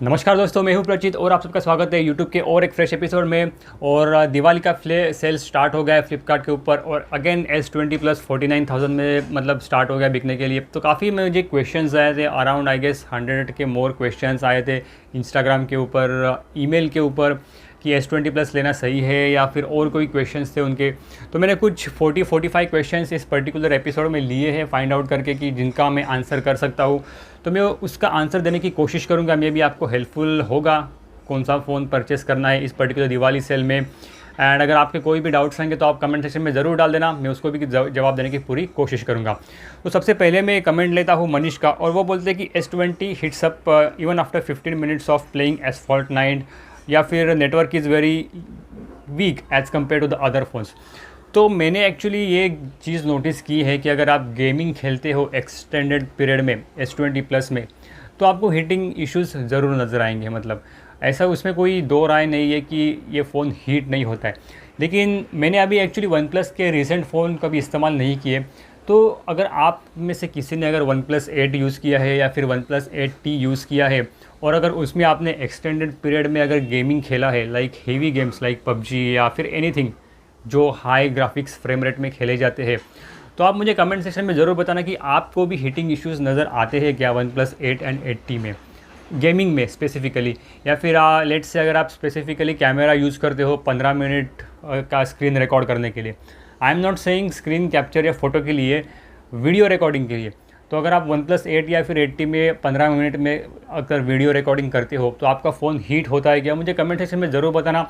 नमस्कार दोस्तों, मैं हूं प्रचित और आप सबका स्वागत है यूट्यूब के और एक फ्रेश एपिसोड में। और दिवाली का सेल स्टार्ट हो गया है फ्लिपकार्ट के ऊपर और अगेन S20 प्लस 49,000 में मतलब स्टार्ट हो गया बिकने के लिए। तो काफ़ी मुझे क्वेश्चंस आए थे, अराउंड आई गेस 100 के मोर क्वेश्चंस आए थे इंस्टाग्राम के ऊपर, ईमेल के ऊपर कि S20 प्लस लेना सही है या फिर और कोई क्वेश्चंस थे उनके। तो मैंने कुछ 40-45 क्वेश्चंस इस पर्टिकुलर एपिसोड में लिए हैं फाइंड आउट करके कि जिनका मैं आंसर कर सकता हूँ। तो मैं उसका आंसर देने की कोशिश करूँगा, मे भी आपको हेल्पफुल होगा कौन सा फ़ोन परचेस करना है इस पर्टिकुलर दिवाली सेल में। एंड अगर आपके कोई भी डाउट्स रहेंगे तो आप कमेंट सेक्शन में ज़रूर डाल देना, मैं उसको भी जवाब देने की पूरी कोशिश करूँगा। तो सबसे पहले मैं कमेंट लेता हूँ मनीष का, और वो बोलते हैं कि S20 hits up even after 15 minutes of playing Asphalt 9, या फिर network is very weak as compare to the other phones. तो मैंने एक्चुअली ये चीज़ नोटिस की है कि अगर आप गेमिंग खेलते हो एक्सटेंडेड पीरियड में S20 प्लस में, तो आपको हीटिंग इश्यूज़ ज़रूर नज़र आएंगे। मतलब ऐसा उसमें कोई दो राय नहीं है कि ये फ़ोन हीट नहीं होता है। लेकिन मैंने अभी एक्चुअली वन प्लस के रिसेंट फ़ोन कभी इस्तेमाल नहीं किए। तो अगर आप में से किसी ने अगर वन प्लस 8 यूज़ किया है या फिर वन प्लस 8T यूज़ किया है, और अगर उसमें आपने एक्सटेंडेड पीरियड में अगर गेमिंग खेला है, like heavy games like PUBG या फिर एनीथिंग जो हाई ग्राफिक्स फ्रेम रेट में खेले जाते हैं, तो आप मुझे कमेंट सेक्शन में ज़रूर बताना कि आपको भी हीटिंग इश्यूज़ नज़र आते हैं क्या वन प्लस 8 एंड 8T में, गेमिंग में स्पेसिफिकली। या फिर लेट्स से अगर आप स्पेसिफिकली कैमरा यूज़ करते हो 15 मिनट का स्क्रीन रिकॉर्ड करने के लिए। I am not saying screen capture या फ़ोटो के लिए, वीडियो रिकॉर्डिंग के लिए। तो अगर आप वन प्लस 8 या फिर 8T में 15 मिनट में अगर वीडियो रिकॉर्डिंग करते हो तो आपका फ़ोन हीट होता है क्या, मुझे कमेंट सेक्शन में ज़रूर बताना,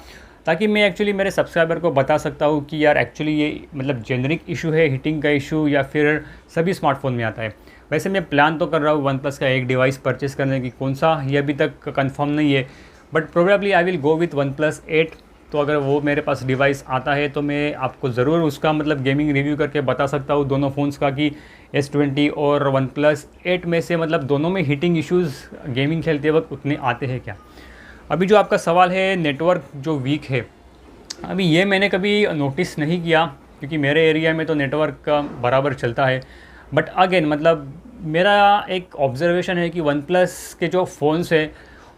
ताकि मैं एक्चुअली मेरे सब्सक्राइबर को बता सकता हूँ कि यार एक्चुअली ये मतलब जेनरिक इशू है हीटिंग का इशू या फिर सभी स्मार्टफोन में आता है। वैसे मैं प्लान तो कर रहा हूँ वन प्लस का एक डिवाइस परचेस करने की, कौन सा ये अभी तक कंफर्म नहीं है, but probably I will go with one plus 8। तो अगर वो मेरे पास डिवाइस आता है तो मैं आपको ज़रूर उसका मतलब गेमिंग रिव्यू करके बता सकता हूँ दोनों फ़ोन्स का कि S20 और वन प्लस 8 में से मतलब दोनों में हीटिंग इश्यूज़ गेमिंग खेलते वक्त उतने आते हैं क्या। अभी जो आपका सवाल है नेटवर्क जो वीक है, अभी ये मैंने कभी नोटिस नहीं किया क्योंकि मेरे एरिया में तो नेटवर्क बराबर चलता है। बट अगेन मतलब मेरा एक ऑब्जर्वेशन है कि वन प्लस के जो फ़ोन्स है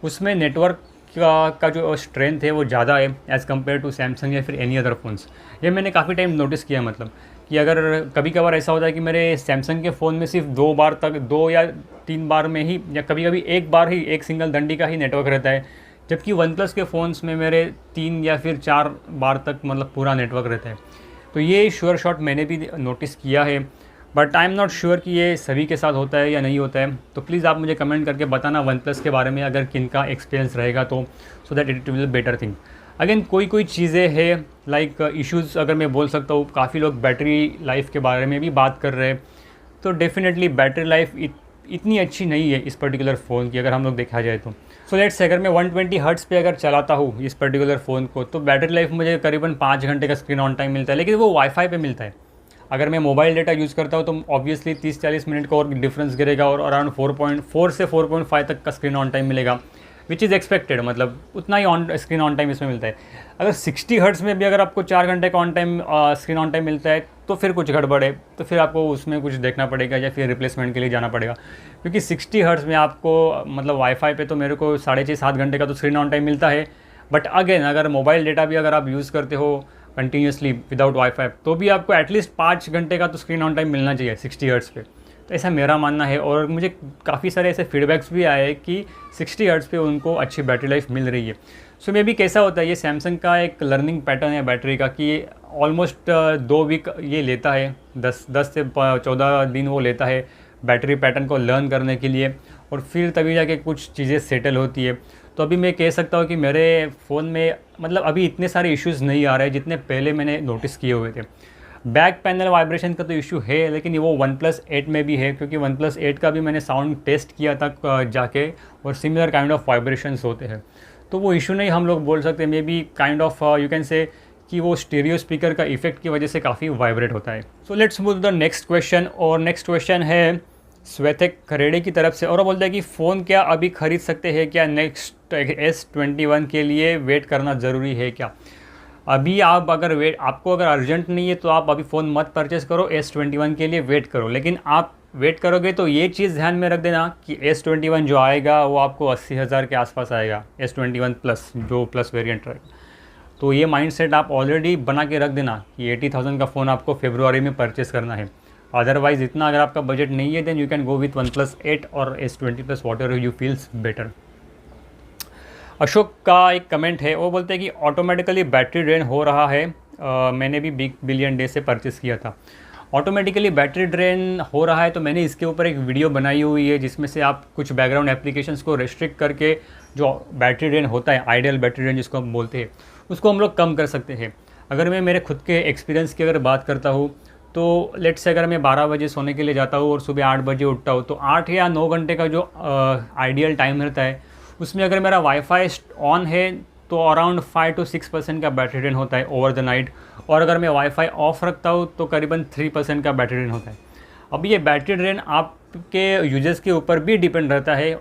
उसमें नेटवर्क का जो स्ट्रेंथ है वो ज़्यादा है एज़ कम्पेयर टू सैमसंग या फिर एनी अदर फ़ोन्स। ये मैंने काफ़ी टाइम नोटिस किया, मतलब कि अगर कभी कभार ऐसा होता है कि मेरे सैमसंग के फ़ोन में सिर्फ 2 बार तक, 2 या 3 बार में ही, या कभी कभी एक बार ही एक सिंगल डंडी का ही नेटवर्क रहता है, जबकि वन प्लस के फ़ोन्स में मेरे 3 या फिर 4 बार तक मतलब पूरा नेटवर्क रहता है। तो ये श्योर शॉट मैंने भी नोटिस किया है, but I am not sure कि ये सभी के साथ होता है या नहीं होता है। तो प्लीज़ आप मुझे कमेंट करके बताना वन प्लस के बारे में अगर किन का एक्सपीरियंस रहेगा, तो so that it will better thing. Again कोई चीज़ें है लाइक इश्यूज़ अगर मैं बोल सकता हूँ, काफ़ी लोग बैटरी लाइफ के बारे में भी बात कर रहे हैं। तो डेफिनेटली बैटरी लाइफ इतनी अच्छी नहीं है इस पर्टिकुलर फ़ोन की अगर हम लोग देखा जाए तो। सो लेट्स से अगर मैं 120 हर्ट्ज़ पे अगर चलाता हूँ इस पर्टिकुलर फ़ोन को, तो बैटरी लाइफ मुझे करीबन 5 घंटे का स्क्रीन ऑन टाइम मिलता है, लेकिन वो वाईफाई पे मिलता है। अगर मैं मोबाइल डेटा यूज़ करता हूँ तो ऑब्वियसली 30-40 मिनट का और डिफरेंस गिरेगा और अराउंड 4.4 से 4.5 तक का स्क्रीन ऑन टाइम मिलेगा, विच इज़ एक्सपेक्टेड। मतलब उतना ही ऑन स्क्रीन ऑन टाइम इसमें मिलता है। अगर 60 हर्ट्ज़ में भी अगर आपको 4 घंटे का on time screen on time मिलता है तो फिर कुछ गड़बड़ है, तो फिर आपको उसमें कुछ देखना पड़ेगा या फिर रिप्लेसमेंट के लिए जाना पड़ेगा। क्योंकि 60 हर्ट्ज़ में आपको मतलब वाईफाई पे तो मेरे को 6.5-7 घंटे का तो स्क्रीन ऑन टाइम मिलता है। बट अगेन अगर मोबाइल डेटा भी अगर आप यूज़ करते हो कंटिन्यूसली विदाउट वाईफाई, तो भी आपको एटलीस्ट 5 घंटे का तो स्क्रीन ऑन टाइम मिलना चाहिए 60 हर्ट्ज़ पे। तो ऐसा मेरा मानना है, और मुझे काफ़ी सारे ऐसे फीडबैक्स भी आए कि 60 हर्ट्ज़ पे उनको अच्छी बैटरी लाइफ मिल रही है। सो मे बी कैसा होता है, ये सैमसंग का एक लर्निंग पैटर्न है बैटरी का कि ऑलमोस्ट 2 वीक ये लेता है, 10 से 14 दिन वो लेता है बैटरी पैटर्न को लर्न करने के लिए, और फिर तभी जाके कुछ चीज़ें सेटल होती है। तो अभी मैं कह सकता हूँ कि मेरे फ़ोन में मतलब अभी इतने सारे इश्यूज़ नहीं आ रहे जितने पहले मैंने नोटिस किए हुए थे। बैक पैनल वाइब्रेशन का तो इशू है, लेकिन वो वन प्लस 8 में भी है, क्योंकि वन प्लस 8 का भी मैंने साउंड टेस्ट किया था जाके, और सिमिलर काइंड ऑफ वाइब्रेशंस होते हैं। तो वो इशू नहीं हम लोग बोल सकते, may be kind of you can say कि वो स्टीरियो स्पीकर का इफेक्ट की वजह से काफ़ी वाइब्रेट होता है। So let's move the next question, और नेक्स्ट क्वेश्चन है श्वेतक खरेड़े की तरफ से, और वो बोलता है कि फ़ोन क्या अभी ख़रीद सकते हैं क्या, नेक्स्ट S21 के लिए वेट करना ज़रूरी है क्या। अभी आप अगर आपको अगर अर्जेंट नहीं है तो आप अभी फ़ोन मत परचेस करो, S21 के लिए वेट करो। लेकिन आप वेट करोगे तो ये चीज़ ध्यान में रख देना कि S21 जो आएगा वो आपको 80,000 के आसपास आएगा, S21 प्लस जो प्लस वेरिएंट रहेगा। तो ये माइंडसेट आप ऑलरेडी बना के रख देना कि 80,000 का फ़ोन आपको फरवरी में परचेस करना है। अदरवाइज़ इतना अगर आपका बजट नहीं है then you can go with OnePlus 8 और S20 plus whatever you feels better. Ashok का एक कमेंट है, वो बोलते हैं कि ऑटोमेटिकली बैटरी ड्रेन हो रहा है। मैंने भी बिग बिलियन डे से परचेस किया था। ऑटोमेटिकली बैटरी ड्रेन हो रहा है तो मैंने इसके ऊपर एक वीडियो बनाई हुई है जिसमें से आप कुछ बैकग्राउंड एप्लीकेशंस को रेस्ट्रिक्ट करके जो बैटरी ड्रेन होता है, आइडियल बैटरी ड्रेन जिसको हम बोलते हैं, उसको हम लोग कम कर सकते हैं। अगर मैं मेरे खुद के एक्सपीरियंस की अगर बात करता हूँ तो लेट्स से अगर मैं 12 बजे सोने के लिए जाता हूँ और सुबह 8 बजे उठता हूँ तो 8 या 9 घंटे का जो आइडियल टाइम रहता है उसमें अगर मेरा वाईफाई ऑन है तो अराउंड 5 to 6% का बैटरी ड्रेन होता है ओवर द नाइट, और अगर मैं वाईफाई ऑफ रखता हूँ तो करीबन 3% का बैटरी ड्रेन होता है। अब ये बैटरी ड्रेन आपके यूजेस के ऊपर भी डिपेंड रहता है।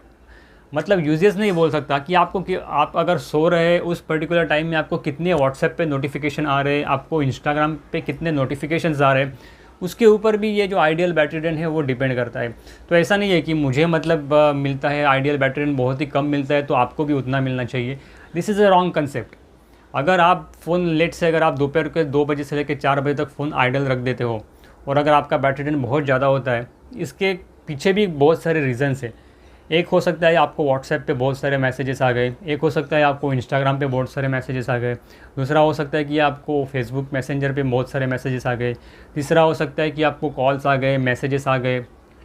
मतलब यूजेस नहीं बोल सकता कि आपको कि आप अगर सो रहे उस पर्टिकुलर टाइम में आपको कितने व्हाट्सएप पे नोटिफिकेशन आ रहे हैं, आपको इंस्टाग्राम पे कितने नोटिफिकेशंस आ रहे हैं, उसके ऊपर भी ये जो आइडियल बैटरी ड्रेन है वो डिपेंड करता है। तो ऐसा नहीं है कि मुझे मतलब मिलता है आइडियल बैटरी ड्रेन बहुत ही कम मिलता है तो आपको भी उतना मिलना चाहिए। This is a wrong concept. अगर आप फ़ोन लेट से अगर आप दोपहर के 2 बजे से लेकर 4 बजे तक फ़ोन आइडल रख देते हो और अगर आपका बैटरी ड्रेन बहुत ज़्यादा होता है, इसके पीछे भी बहुत सारे रीज़न्स है। एक हो सकता है आपको व्हाट्सएप पे बहुत सारे मैसेजेस आ गए, एक हो सकता है आपको इंस्टाग्राम पे बहुत सारे मैसेजेस आ गए, दूसरा हो सकता है कि आपको फेसबुक मैसेंजर पे बहुत सारे मैसेजेस आ गए, तीसरा हो सकता है कि आपको कॉल्स आ गए, मैसेजेस आ गए,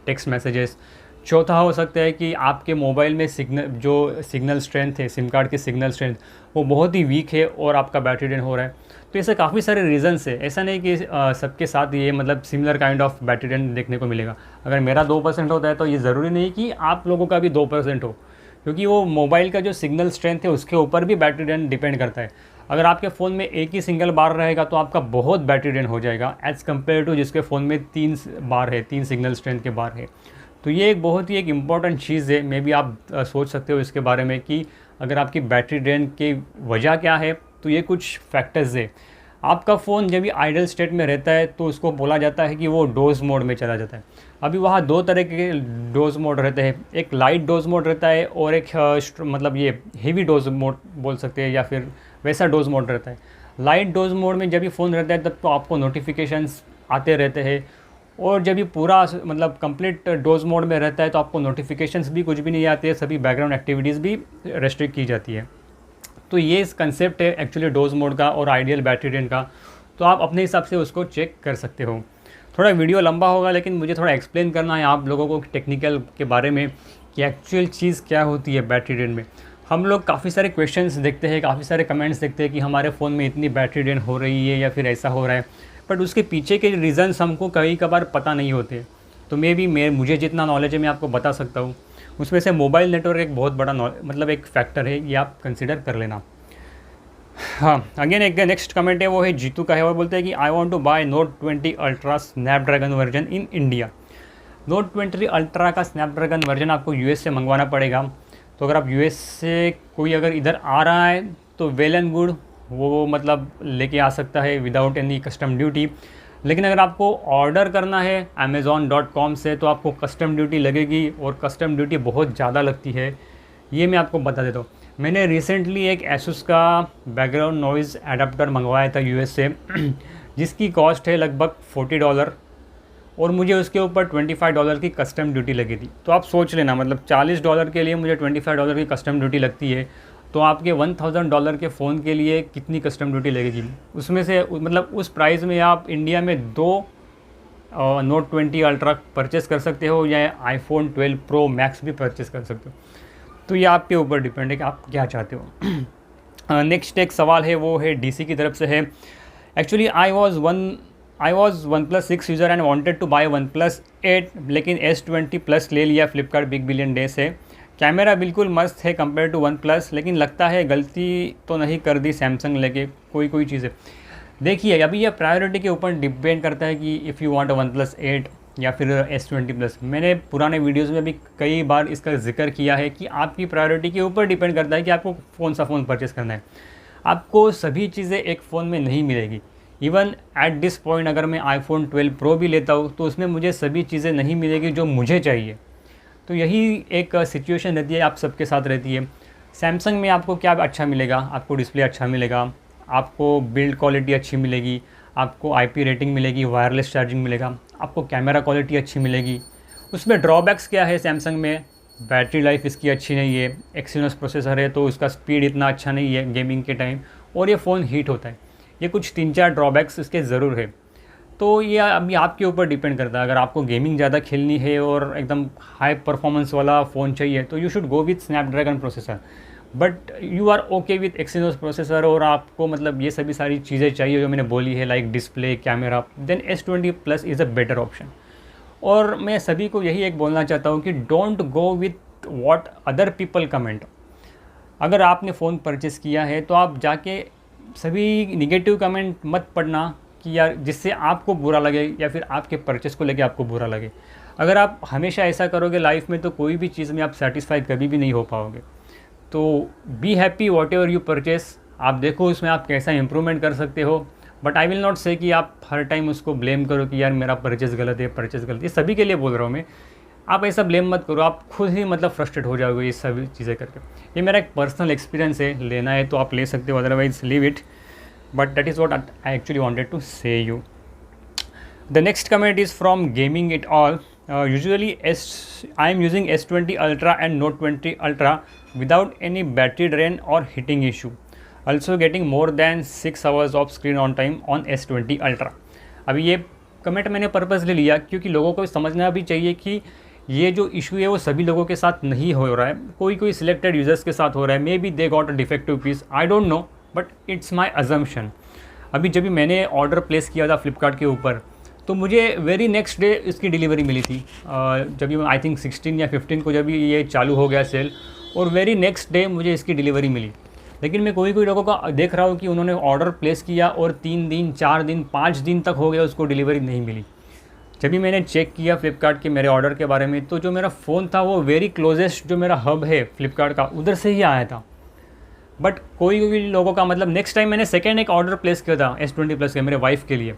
टेक्स्ट मैसेजेस, चौथा हो सकता है कि आपके मोबाइल में सिग्नल स्ट्रेंथ है, सिम कार्ड की सिग्नल स्ट्रेंथ वो बहुत ही वीक है और आपका बैटरी ड्रेन हो रहा है। तो ऐसे काफ़ी सारे रीज़न्स है। ऐसा नहीं कि सबके साथ ये मतलब similar kind of battery drain देखने को मिलेगा। अगर मेरा 2% होता है तो ये ज़रूरी नहीं कि आप लोगों का भी 2% हो, क्योंकि वो मोबाइल का जो सिग्नल स्ट्रेंथ है उसके ऊपर भी बैटरी ड्रेन डिपेंड करता है। अगर आपके फ़ोन में एक ही सिंगल बार रहेगा तो आपका बहुत बैटरी ड्रेन हो जाएगा एज़ कम्पेयर टू जिसके फ़ोन में 3 बार है, 3 सिग्नल स्ट्रेंथ के बार है। तो ये एक बहुत ही एक इम्पॉर्टेंट चीज़ है। मे बी आप सोच सकते हो इसके बारे में कि अगर आपकी बैटरी ड्रेन की वजह क्या है, तो ये कुछ फैक्टर्स है। आपका फ़ोन जब भी आइडल स्टेट में रहता है तो उसको बोला जाता है कि वो डोज़ मोड में चला जाता है। अभी वहाँ 2 तरह के डोज़ मोड रहते हैं, एक लाइट डोज़ मोड रहता है और एक मतलब ये हेवी डोज़ मोड बोल सकते हैं या फिर वैसा डोज़ मोड रहता है। लाइट डोज़ मोड में जब भी फ़ोन रहता है तब तो आपको नोटिफिकेशंस आते रहते हैं, और जब ये पूरा मतलब कंप्लीट डोज़ मोड में रहता है तो आपको नोटिफिकेशंस भी कुछ भी नहीं आते, सभी बैकग्राउंड एक्टिविटीज़ भी रेस्ट्रिक्ट की जाती है। तो ये इस कंसेप्ट है एक्चुअली डोज़ मोड का और आइडियल बैटरी ड्रेन का। तो आप अपने हिसाब से उसको चेक कर सकते हो। थोड़ा वीडियो लंबा होगा लेकिन मुझे थोड़ा एक्सप्लेन करना है आप लोगों को टेक्निकल के बारे में कि एक्चुअल चीज़ क्या होती है बैटरी ड्रेन में। हम लोग काफ़ी सारे क्वेश्चंस देखते हैं, काफ़ी सारे कमेंट्स देखते हैं कि हमारे फ़ोन में इतनी बैटरी ड्रेन हो रही है या फिर ऐसा हो रहा है, बट उसके पीछे के रीज़न्स हमको कई कभार पता नहीं होते। तो मुझे जितना नॉलेज है मैं आपको बता सकता हूँ। उसमें से मोबाइल नेटवर्क एक बहुत बड़ा मतलब एक फैक्टर है, ये आप कंसिडर कर लेना। हाँ, अगेन एक नेक्स्ट कमेंट है वो है जीतू का है। वो बोलते हैं कि I want to buy Note 20 ultra Snapdragon version in India. Note 20 ultra का स्नैपड्रैगन वर्जन आपको यूएस से मंगवाना पड़ेगा। तो अगर आप यूएस से कोई अगर इधर आ रहा है तो वेल एंड गुड, वो मतलब लेके आ सकता है विदाउट एनी कस्टम ड्यूटी। लेकिन अगर आपको ऑर्डर करना है Amazon.com से तो आपको कस्टम ड्यूटी लगेगी, और कस्टम ड्यूटी बहुत ज़्यादा लगती है, ये मैं आपको बता देता हूँ। मैंने रिसेंटली एक Asus का बैकग्राउंड नॉइज़ एडाप्टर मंगवाया था यूएस से जिसकी कॉस्ट है लगभग $40, और मुझे उसके ऊपर $25 की कस्टम ड्यूटी लगी थी। तो आप सोच लेना, मतलब $40 के लिए मुझे $25 की कस्टम ड्यूटी लगती है, तो आपके $1000 के फ़ोन के लिए कितनी कस्टम ड्यूटी लगेगी। उसमें से मतलब उस प्राइस में आप इंडिया में 2 Note 20 अल्ट्रा परचेस कर सकते हो या iPhone 12 Pro Max भी परचेस कर सकते हो। तो ये आपके ऊपर डिपेंड है कि आप क्या चाहते हो। नेक्स्ट एक सवाल है वो है डीसी की तरफ से है। Actually I was OnePlus 6 user and wanted to buy OnePlus 8, लेकिन S20 प्लस ले लिया फ्लिपकार्ट बिग बिलियन डे से। कैमरा बिल्कुल मस्त है कंपेयर टू OnePlus, लेकिन लगता है गलती तो नहीं कर दी सैमसंग लेके कोई चीज़ें। देखिए अभी ये प्रायोरिटी के ऊपर डिपेंड करता है कि इफ़ यू वांट OnePlus 8 या फिर S20 प्लस। मैंने पुराने वीडियोस में भी कई बार इसका जिक्र किया है कि आपकी प्रायोरिटी के ऊपर डिपेंड करता है कि आपको कौन सा फ़ोन परचेस करना है। आपको सभी चीज़ें एक फ़ोन में नहीं मिलेगी, इवन एट दिस पॉइंट अगर मैं आईफोन 12 प्रो भी लेता हूँ तो उसमें मुझे सभी चीज़ें नहीं मिलेगी जो मुझे चाहिए। तो यही एक सिचुएशन रहती है, आप सबके साथ रहती है। सैमसंग में आपको क्या अच्छा मिलेगा? आपको डिस्प्ले अच्छा मिलेगा, आपको बिल्ड क्वालिटी अच्छी मिलेगी, आपको आईपी रेटिंग मिलेगी, वायरलेस चार्जिंग मिलेगा, आपको कैमरा क्वालिटी अच्छी मिलेगी। उसमें ड्रॉबैक्स क्या है सैमसंग में? बैटरी लाइफ इसकी अच्छी नहीं है, एक्सिनोस प्रोसेसर है तो उसका स्पीड इतना अच्छा नहीं है गेमिंग के टाइम, और ये फ़ोन हीट होता है। ये कुछ 3-4 ड्रॉबैक्स इसके ज़रूर है। तो ये अभी आपके ऊपर डिपेंड करता है। अगर आपको गेमिंग ज़्यादा खेलनी है और एकदम हाई परफॉर्मेंस वाला फ़ोन चाहिए तो you should go with Snapdragon processor, but you are okay with Exynos processor और आपको मतलब ये सभी सारी चीज़ें चाहिए जो मैंने बोली है, like display, camera, then S20 plus is a better option. और मैं सभी को यही एक बोलना चाहता हूँ कि don't go with what other people comment. अगर आपने फ़ोन परचेस किया है तो आप जाके सभी निगेटिव कमेंट मत पढ़ना कि यार जिससे आपको बुरा लगे या फिर आपके परचेस को लेके आपको बुरा लगे। अगर आप हमेशा ऐसा करोगे लाइफ में तो कोई भी चीज़ में आप सेटिस्फाई कभी भी नहीं हो पाओगे। तो be happy what ever you purchase, आप देखो उसमें आप कैसा इम्प्रूवमेंट कर सकते हो। बट आई विल नॉट से कि आप हर टाइम उसको ब्लेम करो कि यार मेरा परचेस गलत है, परचेस गलत है। ये सभी के लिए बोल रहा हूँ मैं, आप ऐसा ब्लेम मत करो, आप खुद ही मतलब फ्रस्ट्रेट हो जाओगे ये सभी चीज़ें करके। ये मेरा एक पर्सनल एक्सपीरियंस है, लेना है तो आप ले सकते हो, otherwise leave it. But that is what I actually wanted to say you. The next comment is from Gaming It All. Usually I am using S20 Ultra and Note 20 Ultra without any battery drain or heating issue. Also getting more than 6 hours of screen on time on S20 Ultra. अभी ये comment मैंने purposely लिया क्योंकि लोगों को समझना भी चाहिए कि ये जो इशू है वो सभी लोगों के साथ नहीं हो रहा है, कोई सिलेक्टेड यूज़र्स के साथ हो रहा है। Maybe they got a defective piece, I don't know, but it's my assumption. अभी जब भी मैंने ऑर्डर प्लेस किया था फ्लिपकार्ट के ऊपर तो मुझे वेरी नेक्स्ट डे इसकी डिलीवरी मिली थी। जब भी आई थिंक 16 या 15 को जब भी ये चालू हो गया सेल, और वेरी नेक्स्ट डे मुझे इसकी डिलीवरी मिली। लेकिन मैं कोई लोगों का देख रहा हूँ कि उन्होंने ऑर्डर प्लेस किया और 3 दिन, 4 दिन, 5 दिन तक हो गया उसको डिलीवरी नहीं मिली। जब भी मैंने चेक किया फ्लिपकार्ट के मेरे ऑर्डर के बारे में तो जो मेरा फ़ोन था वो वेरी क्लोजेस्ट जो मेरा हब है फ्लिपकार्ट का उधर से ही आया था। बट कोई लोगों का मतलब नेक्स्ट टाइम मैंने सेकेंड एक ऑर्डर प्लेस किया था S20 प्लस के मेरे वाइफ के लिए।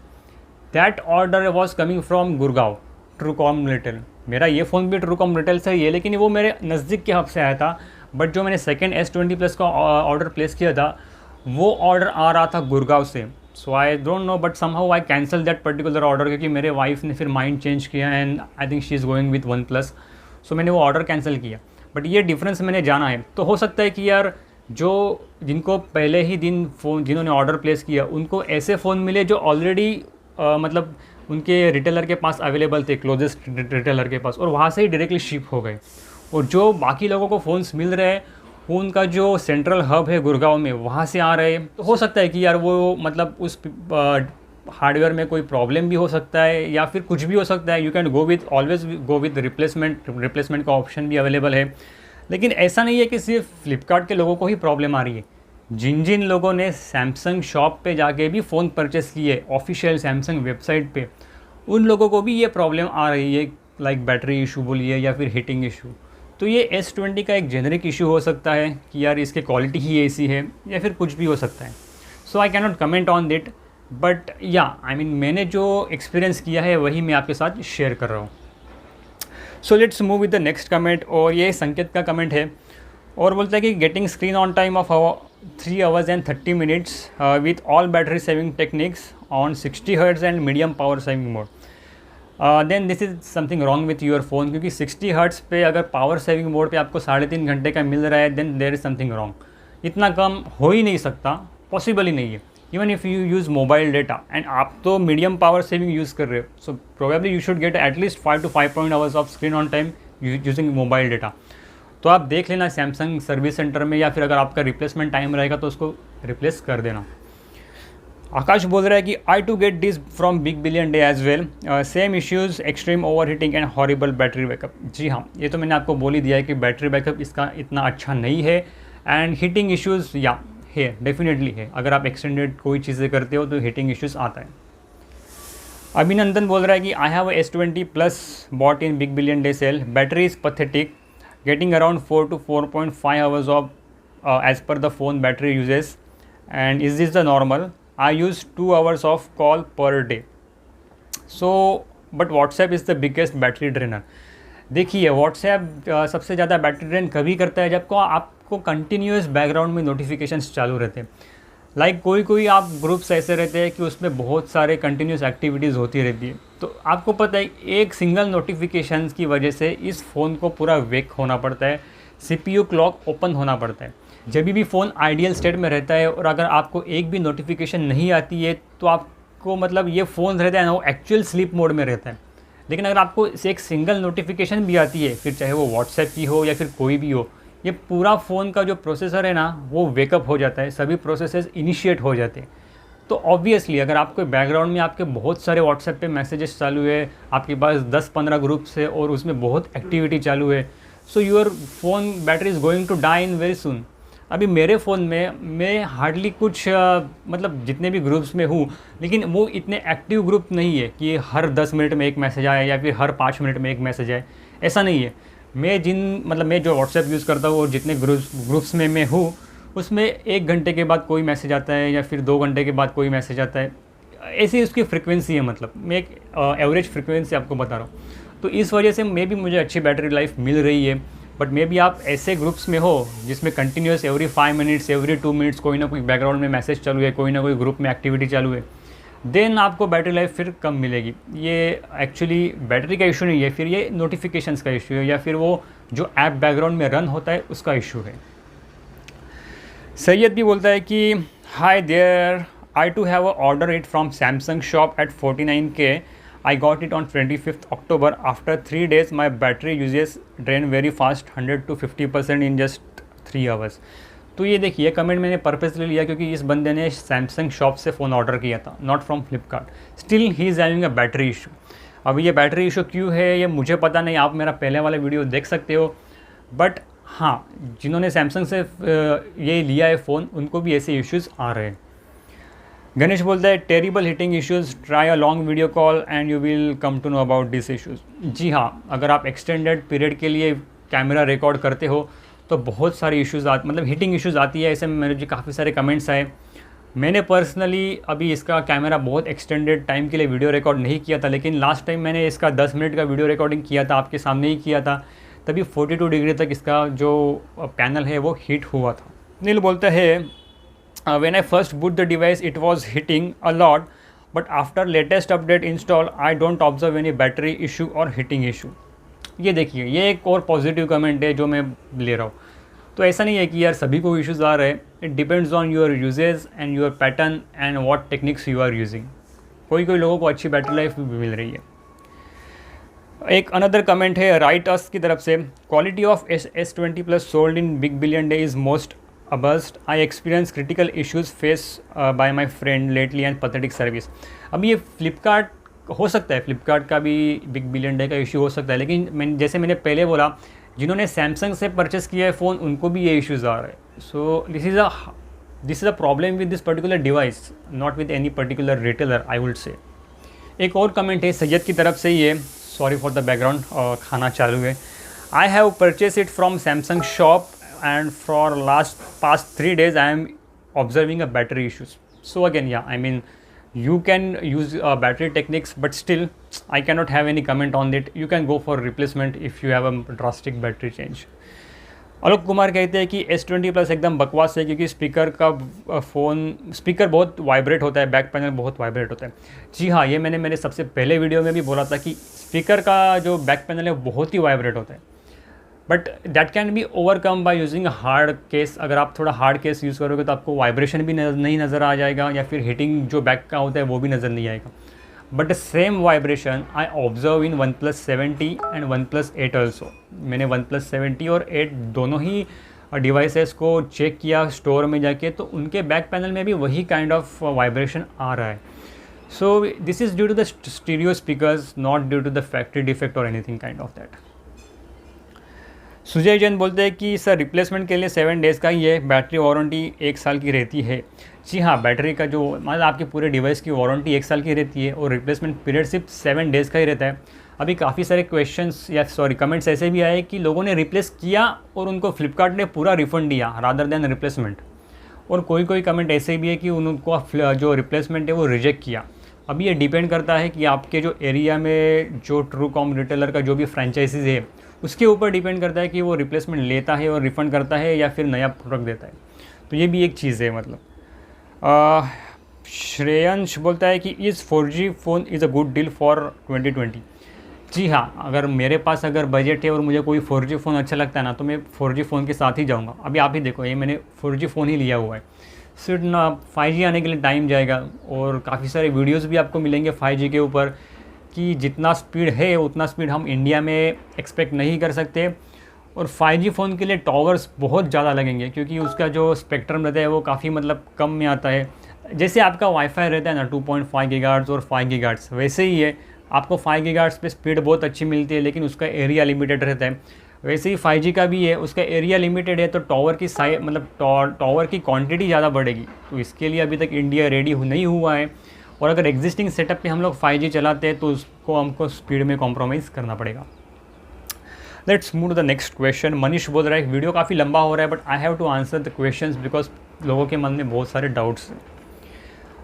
That order was coming from Gurgaon, Truecom retail. मेरा ये फ़ोन भी ट्रूकॉम रिटेल से ही है लेकिन वो मेरे नज़दीक के हब से आया था। बट जो मैंने सेकेंड S20 प्लस का ऑर्डर प्लेस किया था वो ऑर्डर आ रहा था गुड़गांव से। So I don't know but somehow I cancel that particular order क्योंकि मेरे वाइफ ने फिर माइंड चेंज किया and I think she is going with OnePlus। So मैंने वो ऑर्डर कैंसिल किया। बट ये डिफरेंस मैंने जाना है। तो हो सकता है कि यार जो जिनको पहले ही दिन फ़ोन जिन्होंने ऑर्डर प्लेस किया उनको ऐसे फ़ोन मिले जो ऑलरेडी मतलब उनके रिटेलर के पास अवेलेबल थे, क्लोजेस्ट रिटेलर के पास, और वहाँ से ही डायरेक्टली शिप हो गए। और जो बाकी लोगों को फ़ोन्स मिल रहे हैं उनका जो सेंट्रल हब है गुड़गांव में वहाँ से आ रहे हैं। तो हो सकता है कि यार वो मतलब उस हार्डवेयर में कोई प्रॉब्लम भी हो सकता है या फिर कुछ भी हो सकता है। You can go with always go with replacement का ऑप्शन भी अवेलेबल है। लेकिन ऐसा नहीं है कि सिर्फ फ्लिपकार्ट के लोगों को ही प्रॉब्लम आ रही है। जिन जिन लोगों ने सैमसंग शॉप पे जाके भी फ़ोन परचेस किए ऑफिशियल सैमसंग वेबसाइट पे, उन लोगों को भी ये प्रॉब्लम आ रही है, लाइक बैटरी इशू बोलिए या फिर हीटिंग इशू। तो ये S20 का एक जेनरिक इशू हो सकता है कि यार इसकी क्वालिटी ही ऐसी है या फिर कुछ भी हो सकता है। So I can not comment on that, but yeah I mean मैंने जो एक्सपीरियंस किया है वही मैं आपके साथ शेयर कर रहा हूँ। So let's move with the next comment, और ये संकेत का कमेंट है और बोलता है कि getting screen on time of 3 hours and 30 minutes with all battery saving techniques on 60 Hz and medium power saving mode. Then this is something wrong with your phone, क्योंकि 60 Hz पे अगर पावर सेविंग मोड पे आपको 3.5 घंटे का मिल रहा है then there is something wrong. इतना कम हो ही नहीं सकता, पॉसिबल ही नहीं है। Even if you use mobile data and आप तो मीडियम पावर सेविंग यूज़ कर रहे हो, so probably you should get at least 5 to 5.0 hours of screen on time using mobile data. तो आप देख लेना सैमसंग सर्विस सेंटर में, या फिर अगर आपका रिप्लेसमेंट टाइम रहेगा तो उसको रिप्लेस कर देना। आकाश बोल रहा है कि I too get this from big billion day as well, same issues, extreme overheating and horrible battery backup. जी हाँ, ये तो मैंने आपको बोल ही दिया है कि बैटरी बैकअप इसका इतना अच्छा नहीं है एंड हीटिंग इश्यूज़ या है, डेफिनेटली है। अगर आप एक्सटेंडेड कोई चीज़ें करते हो तो हीटिंग इश्यूज़ आता है। अभिनंदन बोल रहा है कि I have S20 plus bought in big billion day sale, battery is pathetic, getting around 4 to 4.5 hours of as per the phone battery uses, and is this the normal? I use 2 hours of call per day. So but WhatsApp is the biggest battery drainer. देखिए WhatsApp सबसे ज़्यादा battery drain कभी करता है जब आपको continuous background में notifications चालू रहते हैं। लाइक कोई आप ग्रुप्स ऐसे रहते हैं कि उसमें बहुत सारे कंटिन्यूस एक्टिविटीज़ होती रहती है, तो आपको पता है एक सिंगल नोटिफिकेशन की वजह से इस फ़ोन को पूरा वेक होना पड़ता है, CPU क्लॉक ओपन होना पड़ता है। जब भी फ़ोन आइडियल स्टेट में रहता है और अगर आपको एक भी नोटिफिकेशन नहीं आती है तो आपको मतलब ये फ़ोन रहता है ना, वो एक्चुअल स्लीप मोड में रहता है। लेकिन अगर आपको एक सिंगल नोटिफिकेशन भी आती है, फिर चाहे वो व्हाट्सएप की हो या फिर कोई भी हो, ये पूरा फ़ोन का जो प्रोसेसर है ना वो वेकअप हो जाता है, सभी प्रोसेसेस इनिशिएट हो जाते हैं। तो ऑब्वियसली अगर आपके बैकग्राउंड में आपके बहुत सारे व्हाट्सएप पे मैसेजेस चालू है, आपके पास 10-15 ग्रुप्स है और उसमें बहुत एक्टिविटी चालू है, so your phone battery is going to die in very soon. अभी मेरे फ़ोन में मैं हार्डली कुछ मतलब जितने भी ग्रुप्स में हूँ, लेकिन वो इतने एक्टिव ग्रुप नहीं है कि हर 10 मिनट में एक मैसेज आए या फिर हर 5 मिनट में एक मैसेज आए, ऐसा नहीं है। मैं जो व्हाट्सएप यूज़ करता हूँ और जितने ग्रुप्स में मैं हूँ, उसमें 1 घंटे के बाद कोई मैसेज आता है या फिर 2 घंटे के बाद कोई मैसेज आता है, ऐसी उसकी फ्रिक्वेंसी है। मतलब मैं एक एवरेज फ्रिक्वेंसी आपको बता रहा हूँ। तो इस वजह से मुझे अच्छी बैटरी लाइफ मिल रही है। बट मे बी आप ऐसे ग्रुप्स में हो जिसमें continuous every 5 minutes every 2 minutes कोई ना कोई बैकग्राउंड में मैसेज चालू है, कोई ना कोई ग्रुप में एक्टिविटी चालू है, देन आपको बैटरी लाइफ फिर कम मिलेगी। ये एक्चुअली बैटरी का इशू नहीं है, फिर ये नोटिफिकेशंस का इशू है या फिर वो जो ऐप बैकग्राउंड में रन होता है उसका इशू है। सैयद भी बोलता है कि hi there, I too have order it from Samsung shop at 49K। I got it on 25th October. After 3 days, my battery uses drain very fast, 100 to 50% in just 3 hours. तो ये देखिए, ये comment मैंने purposely लिया क्योंकि इस बंदे ने सैमसंग शॉप से फ़ोन ऑर्डर किया था, not from Flipkart. Still he is having a battery issue. अब ये बैटरी इशू क्यों है ये मुझे पता नहीं, आप मेरा पहले वाला वीडियो देख सकते हो। बट हाँ, जिन्होंने सैमसंग से ये लिया है फ़ोन, उनको भी ऐसे इश्यूज़ आ रहे हैं। गणेश बोलता है terrible heating issues, try a long video call and you will come to know about this issues. जी हाँ, अगर आप एक्सटेंडेड पीरियड के लिए कैमरा रिकॉर्ड करते हो तो बहुत सारी इश्यूज़ मतलब हीटिंग इश्यूज़ आती है। ऐसे मेरे जो काफ़ी सारे कमेंट्स आए। मैंने पर्सनली अभी इसका कैमरा बहुत एक्सटेंडेड टाइम के लिए वीडियो रिकॉर्ड नहीं किया था, लेकिन लास्ट टाइम मैंने इसका 10 मिनट का वीडियो रिकॉर्डिंग किया था, आपके सामने ही किया था, तभी 42 डिग्री तक इसका जो पैनल है वो हीट हुआ था। नील बोलता है when I first boot the device it was hitting a lot, but after latest update install I don't observe any battery issue or heating issue। ये देखिए, ये एक और पॉजिटिव कमेंट है जो मैं ले रहा हूँ। तो ऐसा नहीं है कि यार सभी को इश्यूज़ आ रहे हैं, it depends on your usage and your pattern and what techniques you are using. कोई लोगों को अच्छी बैटरी लाइफ भी मिल रही है। एक अनदर कमेंट है राइट अस की तरफ से, quality of S20 Plus sold in big billion day is most abused. I experience critical issues faced by my friend lately and pathetic service। अब ये फ्लिपकार्ट हो सकता है, फ्लिपकार्ट का भी बिग बिलियन डे का इशू हो सकता है, लेकिन जैसे मैंने पहले बोला, जिन्होंने सैमसंग से परचेस किया है फ़ोन उनको भी ये इश्यूज़ आ रहे हैं। सो this is a problem with this particular device, not with any particular retailer I would say. एक और कमेंट है सैयद की तरफ से, ये सॉरी फॉर द बैकग्राउंड, खाना चालू है। I have purchase it from Samsung shop and for past 3 days I am observing a battery issues. So again, yeah, I mean you can use battery techniques, but still I cannot have any comment on it. You can go for replacement if you have a drastic battery change। Alok Kumar कहते हैं कि S20 Plus एकदम बकवास है क्योंकि speaker बहुत vibrate होता है, बैक पैनल बहुत वाइब्रेट होता है। जी हाँ, ये मैंने मेरे सबसे पहले वीडियो में भी बोला था कि स्पीकर का जो बैक पैनल है बहुत ही वाइब्रेट होता है, but that can be overcome by using hard case. अगर आप थोड़ा हार्ड केस यूज़ करोगे तो आपको वाइब्रेशन भी नहीं नज़र आ जाएगा या फिर हीटिंग जो बैक का होता है वो भी नज़र नहीं आएगा। But same vibration I observe in OnePlus 70 and OnePlus 8 also. मैंने OnePlus 70 और 8 दोनों ही डिवाइसेस को चेक किया स्टोर में जाके, तो उनके बैक पैनल में भी वही काइंड ऑफ वाइब्रेशन आ रहा है। So this is due to the stereo speakers, not due to the factory defect और anything kind of that. Sujay Jain बोलते हैं कि सर रिप्लेसमेंट के लिए 7 डेज़ का ही है, बैटरी वारंटी 1 साल की रहती है। जी हाँ, बैटरी का जो मतलब आपके पूरे डिवाइस की वारंटी 1 साल की रहती है और रिप्लेसमेंट पीरियड सिर्फ 7 डेज़ का ही रहता है। अभी काफ़ी सारे कमेंट्स ऐसे भी आए कि लोगों ने रिप्लेस किया और उनको फ्लिपकार्ट ने पूरा रिफ़ंड दिया रादर दैन रिप्लेसमेंट। और कोई कोई कमेंट ऐसे भी है कि उनको जो रिप्लेसमेंट है वो रिजेक्ट किया। अभी ये डिपेंड करता है कि आपके जो एरिया में जो ट्रू कॉम रिटेलर का जो भी फ्रेंचाइजीज है उसके ऊपर डिपेंड करता है कि वो रिप्लेसमेंट लेता है और रिफ़ंड करता है या फिर नया प्रोडक्ट देता है। तो ये भी एक चीज़ है। मतलब श्रेयांश बोलता है कि is 4G phone is a good deal for 2020। जी हाँ, अगर मेरे पास अगर बजट है और मुझे कोई 4G फ़ोन अच्छा लगता है ना, तो मैं 4G फ़ोन के साथ ही जाऊँगा। अभी आप ही देखो, ये मैंने 4G फ़ोन ही लिया हुआ है। सिर्फ ना 5G आने के लिए टाइम जाएगा और काफ़ी सारे वीडियोस भी आपको मिलेंगे 5G के ऊपर कि जितना स्पीड है उतना स्पीड हम इंडिया में एक्सपेक्ट नहीं कर सकते। और 5G फ़ोन के लिए टावर्स बहुत ज़्यादा लगेंगे क्योंकि उसका जो स्पेक्ट्रम रहता है वो काफ़ी मतलब कम में आता है। जैसे आपका वाईफाई रहता है ना 2.5 गीगाहर्ट्ज़ और 5 गीगाहर्ट्ज़, वैसे ही है। आपको 5 गीगाहर्ट्ज़ पे स्पीड बहुत अच्छी मिलती है लेकिन उसका एरिया लिमिटेड रहता है। वैसे ही 5G का भी है, उसका एरिया लिमिटेड है तो टावर की साइज मतलब टावर की क्वांटिटी ज़्यादा बढ़ेगी। तो इसके लिए अभी तक इंडिया रेडी नहीं हुआ है। और अगर एग्जिस्टिंग सेटअप पे हम लोग 5G चलाते हैं तो उसको हमको स्पीड में कॉम्प्रोमाइज़ करना पड़ेगा। Let's move to the next question. Manish बोल रहा है वीडियो काफ़ी लंबा हो रहा है but I have to answer the questions because लोगों के मन में बहुत सारे डाउट्स हैं।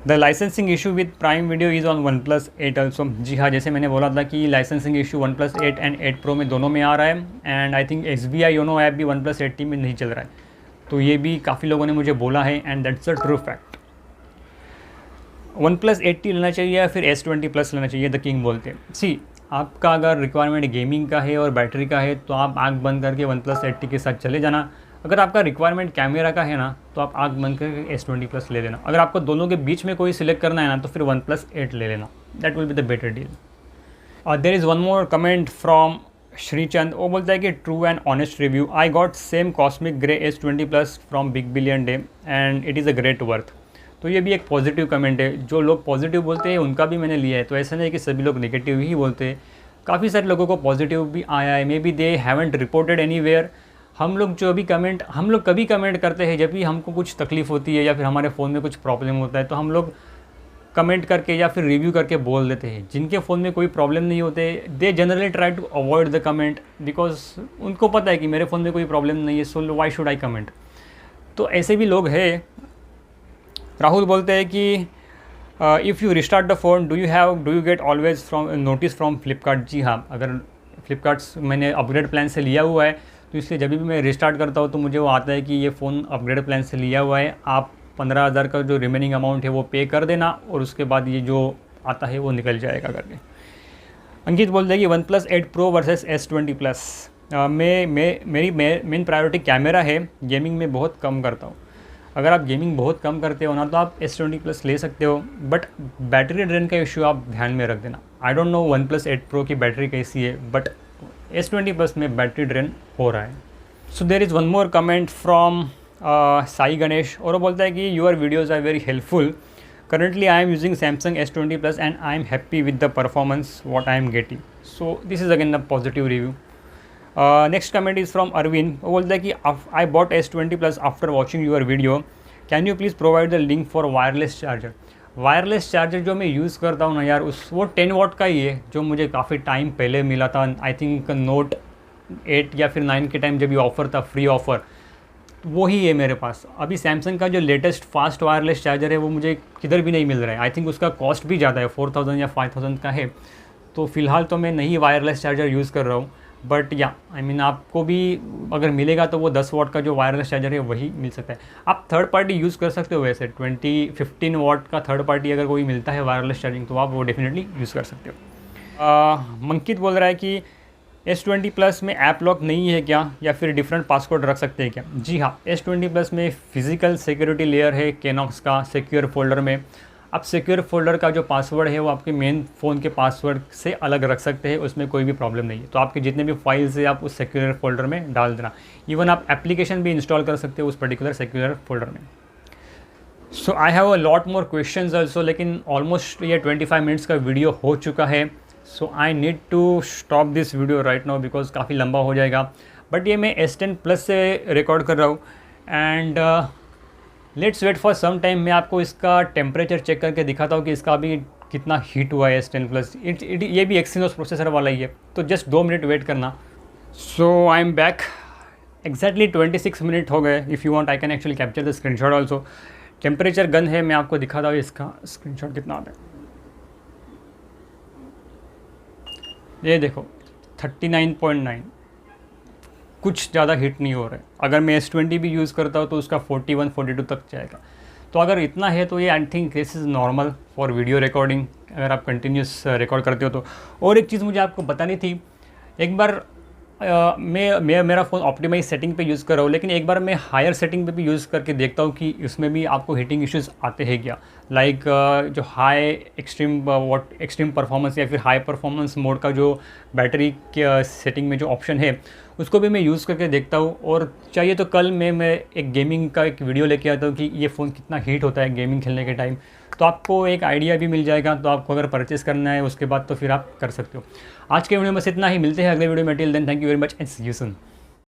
The licensing issue with prime video is on OnePlus 8 also. जी हाँ, जैसे मैंने बोला था कि licensing issue OnePlus 8 and 8 Pro में दोनों में आ रहा है। And I think SBI YONO app भी OnePlus 8T में नहीं चल रहा है। तो ये भी काफ़ी लोगों ने मुझे बोला है and that's a true fact. OnePlus 8T लेना चाहिए या फिर S20 Plus लेना चाहिए, द किंग बोलते हैं। सी, आपका अगर रिक्वायरमेंट गेमिंग का है और बैटरी का है तो आप आँख बंद करके OnePlus 8T के साथ चले जाना। अगर आपका रिक्वायरमेंट कैमरा का है ना तो आप आँख बंद करके S20 Plus ले लेना। अगर आपको दोनों के बीच में कोई सिलेक्ट करना है ना तो फिर OnePlus 8 ले लेना। That will be the better deal. और there is one more comment from Shrichand. वो बोलता है कि true and honest review, I got same cosmic grey S20 Plus from big billion day and it is a great worth. तो ये भी एक positive comment है। जो लोग पॉजिटिव बोलते हैं उनका भी मैंने लिया है, तो ऐसा नहीं कि सभी लोग नेगेटिव ही बोलते हैं। काफ़ी सारे लोगों को पॉजिटिव भी आया है। मे बी दे हैवेंट रिपोर्टेड एनीवेयर। हम लोग कभी कमेंट करते हैं जब भी हमको कुछ तकलीफ़ होती है या फिर हमारे फ़ोन में कुछ प्रॉब्लम होता है तो हम लोग कमेंट करके या फिर रिव्यू करके बोल देते हैं। जिनके फ़ोन में कोई प्रॉब्लम नहीं होते they generally try to avoid the comment because उनको पता है कि मेरे फ़ोन में कोई प्रॉब्लम नहीं है, so why should I comment. तो ऐसे भी लोग हैं। राहुल बोलते हैं कि if you restart the phone do you get always from notice from Flipkart. जी हाँ, अगर फ्लिपकार्ट मैंने अपग्रेड प्लान से लिया हुआ है तो इसलिए जब भी मैं रिस्टार्ट करता हूँ तो मुझे वो आता है कि ये फ़ोन अपग्रेड प्लान से लिया हुआ है, आप 15,000 का जो रिमेनिंग अमाउंट है वो पे कर देना और उसके बाद ये जो आता है वो निकल जाएगा करके। अंकित बोलते हैं कि OnePlus 8 Pro versus S20 Plus। मेरी मेन प्रायोरिटी कैमरा है, गेमिंग में बहुत कम करता हूँ। अगर आप गेमिंग बहुत कम करते हो ना तो आप S20 Plus ले सकते हो, बट बैटरी ड्रेन का इशू आप ध्यान में रख देना। I don't know OnePlus 8 Pro की बैटरी कैसी है बट S20 Plus में बैटरी ड्रेन हो रहा है। So there is one more comment from Sai Ganesh और वो बोलता है कि your videos are very helpful. Currently I am using Samsung S20 Plus and I am happy with the performance what I am getting. So this is again the positive review. Next comment is from Arvind. वो बोलता है कि I bought S20 Plus after watching your video, can you please provide the link for wireless charger. Wireless charger जो मैं use करता हूँ ना यार, वो 10 वॉट का ही है जो मुझे काफ़ी टाइम पहले मिला था। आई थिंक Note 8 या फिर 9 के टाइम जब ये ऑफ़र था, फ्री ऑफ़र, वो ही है मेरे पास। अभी सैमसंग का जो लेटेस्ट फास्ट वायरलेस चार्जर है वो मुझे किधर भी नहीं मिल रहा है। आई थिंक उसका कॉस्ट भी ज़्यादा है, 4,000 या 5,000 का है। तो फ़िलहाल तो मैं नहीं वायरलेस चार्जर यूज़ कर रहा हूँ, बट या आई मीन आपको भी अगर मिलेगा तो वो 10 वॉट का जो वायरलेस चार्जर है वही मिल सकता है। आप थर्ड पार्टी यूज़ कर सकते हो, वैसे 15 वॉट का थर्ड पार्टी अगर कोई मिलता है वायरलेस चार्जिंग तो आप वो डेफिनेटली यूज़ कर सकते हो। मंकित बोल रहा है कि S20 Plus में ऐप लॉक नहीं है क्या, या फिर डिफरेंट पासवर्ड रख सकते हैं क्या। जी हाँ, S20 Plus में फिजिकल सिक्योरिटी लेयर है केनॉक्स का सिक्योर फोल्डर में। आप सिक्योर फोल्डर का जो पासवर्ड है वो आपके मेन फ़ोन के पासवर्ड से अलग रख सकते हैं, उसमें कोई भी प्रॉब्लम नहीं है। तो आपके जितने भी फाइल्स है आप उस सिक्योर फोल्डर में डाल देना। इवन आप एप्लीकेशन भी इंस्टॉल कर सकते हो उस पर्टिकुलर सिक्योर फोल्डर में। So I have a lot more questions also, लेकिन ऑलमोस्ट ये 25 मिनट्स का वीडियो हो चुका है। So I need to stop this video right now because काफ़ी लंबा हो जाएगा। बट ये मैं S10 Plus से रिकॉर्ड कर रहा हूँ and let's wait for some time. मैं आपको इसका टेम्परेचर चेक करके दिखाता हूँ कि इसका अभी कितना हीट हुआ है S10 Plus। ये भी एक्सिनोस प्रोसेसर वाला ही है, तो जस्ट 2 मिनट वेट करना। So I am back exactly 26 minute हो गए। If you want I can actually capture the screenshot also. Temperature gun है, मैं आपको दिखाता हूँ इसका स्क्रीनशॉट कितना आता है। ये देखो 39.9, कुछ ज़्यादा हिट नहीं हो रहा है। अगर मैं S20 भी यूज़ करता हूँ तो उसका 41-42 तक जाएगा। तो अगर इतना है तो ये I think this is normal for video recording, अगर आप कंटिन्यूस रिकॉर्ड करते हो तो। और एक चीज़ मुझे आपको बतानी थी, एक बार मैं मेरा फ़ोन ऑप्टिमाइज सेटिंग पे यूज़ कर रहा हूँ, लेकिन एक बार मैं हायर सेटिंग पे भी यूज़ करके देखता हूँ कि इसमें भी आपको हीटिंग इश्यूज़ आते हैं क्या। लाइक जो हाई एक्सट्रीम परफॉर्मेंस या फिर हाई परफॉर्मेंस मोड का जो बैटरी के सेटिंग में जो ऑप्शन है, उसको भी मैं यूज़ करके देखता हूँ। और चाहिए तो कल मैं एक गेमिंग का एक वीडियो लेके आता हूँ कि ये फ़ोन कितना हीट होता है गेमिंग खेलने के टाइम, तो आपको एक आइडिया भी मिल जाएगा। तो आपको अगर परचेज़ करना है उसके बाद तो फिर आप कर सकते हो। आज के वीडियो में बस इतना ही, मिलते हैं अगले वीडियो में। Till then thank you very much and see you soon.